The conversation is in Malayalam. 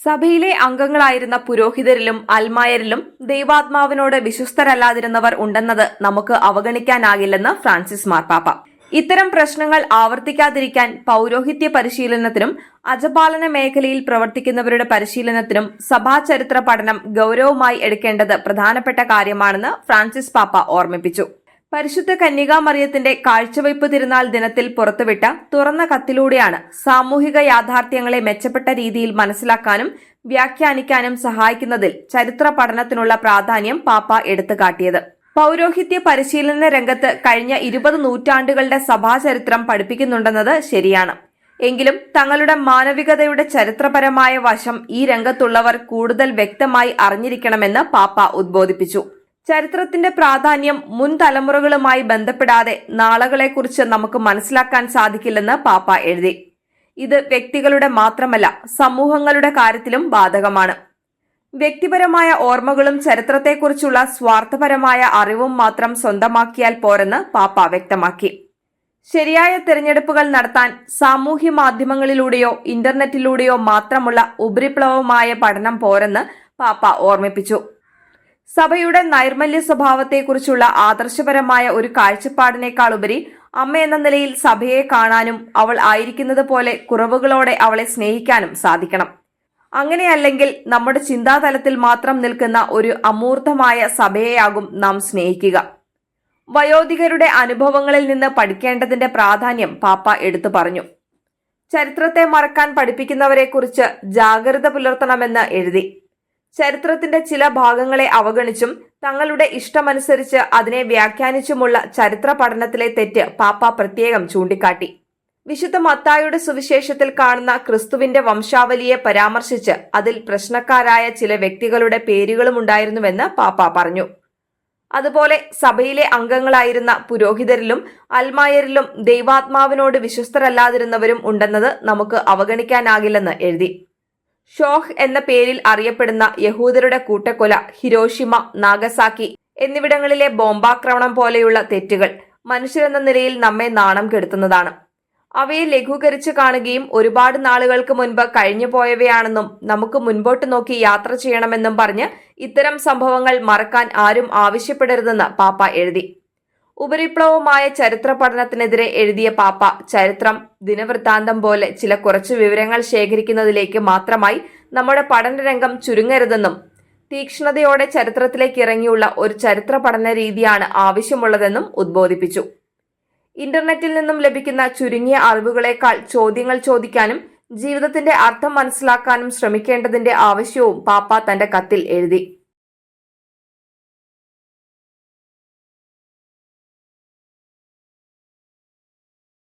സഭയിലെ അംഗങ്ങളായിരുന്ന പുരോഹിതരിലും അൽമായരിലും ദൈവാത്മാവിനോട് വിശ്വസ്തരല്ലാതിരുന്നവർ ഉണ്ടെന്നത് നമുക്ക് അവഗണിക്കാനാകില്ലെന്ന് ഫ്രാൻസിസ് മാർപ്പാപ്പ. ഇത്തരം പ്രശ്നങ്ങൾ ആവർത്തിക്കാതിരിക്കാൻ പൗരോഹിത്യ പരിശീലനത്തിനും അജപാലന മേഖലയിൽ പ്രവർത്തിക്കുന്നവരുടെ പരിശീലനത്തിനും സഭാചരിത്ര പഠനം ഗൌരവമായി എടുക്കേണ്ടത് പ്രധാനപ്പെട്ട കാര്യമാണെന്ന് ഫ്രാൻസിസ് പാപ്പ ഓർമ്മിപ്പിച്ചു. പരിശുദ്ധ കന്യകാമറിയത്തിന്റെ കാഴ്ചവയ്പ് തിരുനാൾ ദിനത്തിൽ പുറത്തുവിട്ട തുറന്ന കത്തിലൂടെയാണ് സാമൂഹിക യാഥാർത്ഥ്യങ്ങളെ മെച്ചപ്പെട്ട രീതിയിൽ മനസ്സിലാക്കാനും വ്യാഖ്യാനിക്കാനും സഹായിക്കുന്നതിൽ ചരിത്ര പഠനത്തിനുള്ള പ്രാധാന്യം പാപ്പ എടുത്തുകാട്ടിയത്. പൗരോഹിത്യ പരിശീലന രംഗത്ത് കഴിഞ്ഞ 20 നൂറ്റാണ്ടുകളുടെ സഭാചരിത്രം പഠിപ്പിക്കുന്നുണ്ടെന്നത് ശരിയാണ്. എങ്കിലും തങ്ങളുടെ മാനവികതയുടെ ചരിത്രപരമായ വശം ഈ രംഗത്തുള്ളവർ കൂടുതൽ വ്യക്തമായി അറിഞ്ഞിരിക്കണമെന്ന് പാപ്പ ഉദ്ബോധിപ്പിച്ചു. ചരിത്രത്തിന്റെ പ്രാധാന്യം മുൻ തലമുറകളുമായി ബന്ധപ്പെടാതെ നാളുകളെക്കുറിച്ച് നമുക്ക് മനസ്സിലാക്കാൻ സാധിക്കില്ലെന്ന് പാപ്പ എഴുതി. ഇത് വ്യക്തികളുടെ മാത്രമല്ല, സമൂഹങ്ങളുടെ കാര്യത്തിലും ബാധകമാണ്. വ്യക്തിപരമായ ഓർമ്മകളും ചരിത്രത്തെക്കുറിച്ചുള്ള സ്വാർത്ഥപരമായ അറിവും മാത്രം സ്വന്തമാക്കിയാൽ പോരെന്ന് പാപ്പ വ്യക്തമാക്കി. ശരിയായ തിരഞ്ഞെടുപ്പുകൾ നടത്താൻ സാമൂഹ്യ മാധ്യമങ്ങളിലൂടെയോ ഇന്റർനെറ്റിലൂടെയോ മാത്രമുള്ള ഉപരിപ്ലവമായ പഠനം പോരെന്ന് പാപ്പ ഓർമ്മിപ്പിച്ചു. സഭയുടെ നൈർമല്യ സ്വഭാവത്തെക്കുറിച്ചുള്ള ആദർശപരമായ ഒരു കാഴ്ചപ്പാടിനേക്കാളുപരി അമ്മ എന്ന നിലയിൽ സഭയെ കാണാനും അവൾ ആയിരിക്കുന്നത് പോലെ കുറവുകളോടെ അവളെ സ്നേഹിക്കാനും സാധിക്കണം. അങ്ങനെയല്ലെങ്കിൽ നമ്മുടെ ചിന്താതലത്തിൽ മാത്രം നിൽക്കുന്ന ഒരു അമൂർത്തമായ സഭയെയാകും നാം സ്നേഹിക്കുക. വയോധികരുടെ അനുഭവങ്ങളിൽ നിന്ന് പഠിക്കേണ്ടതിന്റെ പ്രാധാന്യം പാപ്പ എടുത്തു പറഞ്ഞു. ചരിത്രത്തെ മറക്കാൻ പഠിപ്പിക്കുന്നവരെക്കുറിച്ച് ജാഗ്രത പുലർത്തണമെന്ന് എഴുതി. ചരിത്രത്തിന്റെ ചില ഭാഗങ്ങളെ അവഗണിച്ചും തങ്ങളുടെ ഇഷ്ടമനുസരിച്ച് അതിനെ വ്യാഖ്യാനിച്ചുമുള്ള ചരിത്ര പഠനത്തിലെ തെറ്റ് പാപ്പ പ്രത്യേകം ചൂണ്ടിക്കാട്ടി. വിശുദ്ധ മത്തായിയുടെ സുവിശേഷത്തിൽ കാണുന്ന ക്രിസ്തുവിന്റെ വംശാവലിയെ പരാമർശിച്ച് അതിൽ പ്രശ്നക്കാരായ ചില വ്യക്തികളുടെ പേരുകളുമുണ്ടായിരുന്നുവെന്ന് പാപ്പ പറഞ്ഞു. അതുപോലെ സഭയിലെ അംഗങ്ങളായിരുന്ന പുരോഹിതരിലും അൽമായരിലും ദൈവാത്മാവിനോട് വിശ്വസ്തരല്ലാതിരുന്നവരും ഉണ്ടെന്നത് നമുക്ക് അവഗണിക്കാനാകില്ലെന്ന് എഴുതി. ഷോഹ് എന്ന പേരിൽ അറിയപ്പെടുന്ന യഹൂദരുടെ കൂട്ടക്കൊല, ഹിരോഷിമ, നാഗസാക്കി എന്നിവിടങ്ങളിലെ ബോംബാക്രമണം പോലെയുള്ള തെറ്റുകൾ മനുഷ്യരെന്ന നിലയിൽ നമ്മെ നാണം കെടുത്തുന്നതാണ്. അവയെ ലഘൂകരിച്ച് കാണുകയും ഒരുപാട് നാളുകൾക്ക് മുൻപ് കഴിഞ്ഞു പോയവയാണെന്നും നമുക്ക് മുൻപോട്ട് നോക്കി യാത്ര ചെയ്യണമെന്നും പറഞ്ഞ് ഇത്തരം സംഭവങ്ങൾ മറക്കാൻ ആരും ആവശ്യപ്പെടരുതെന്ന് പാപ്പ എഴുതി. ഉപരിപ്ലവമായ ചരിത്ര പഠനത്തിനെതിരെ എഴുതിയ പാപ്പ ചരിത്രം, ദിനവൃത്താന്തം പോലെ ചില കുറച്ച് വിവരങ്ങൾ ശേഖരിക്കുന്നതിലേക്ക് മാത്രമായി നമ്മുടെ പഠനരംഗം ചുരുങ്ങരുതെന്നും തീക്ഷ്ണതയോടെ ചരിത്രത്തിലേക്ക് ഇറങ്ങിയുള്ള ഒരു ചരിത്ര പഠന രീതിയാണ് ആവശ്യമുള്ളതെന്നും ഉദ്ബോധിപ്പിച്ചു. ഇന്റർനെറ്റിൽ നിന്നും ലഭിക്കുന്ന ചുരുങ്ങിയ അറിവുകളേക്കാൾ ചോദ്യങ്ങൾ ചോദിക്കാനും ജീവിതത്തിന്റെ അർത്ഥം മനസ്സിലാക്കാനും ശ്രമിക്കേണ്ടതിന്റെ ആവശ്യവും പാപ്പ തന്റെ കത്തിൽ എഴുതി.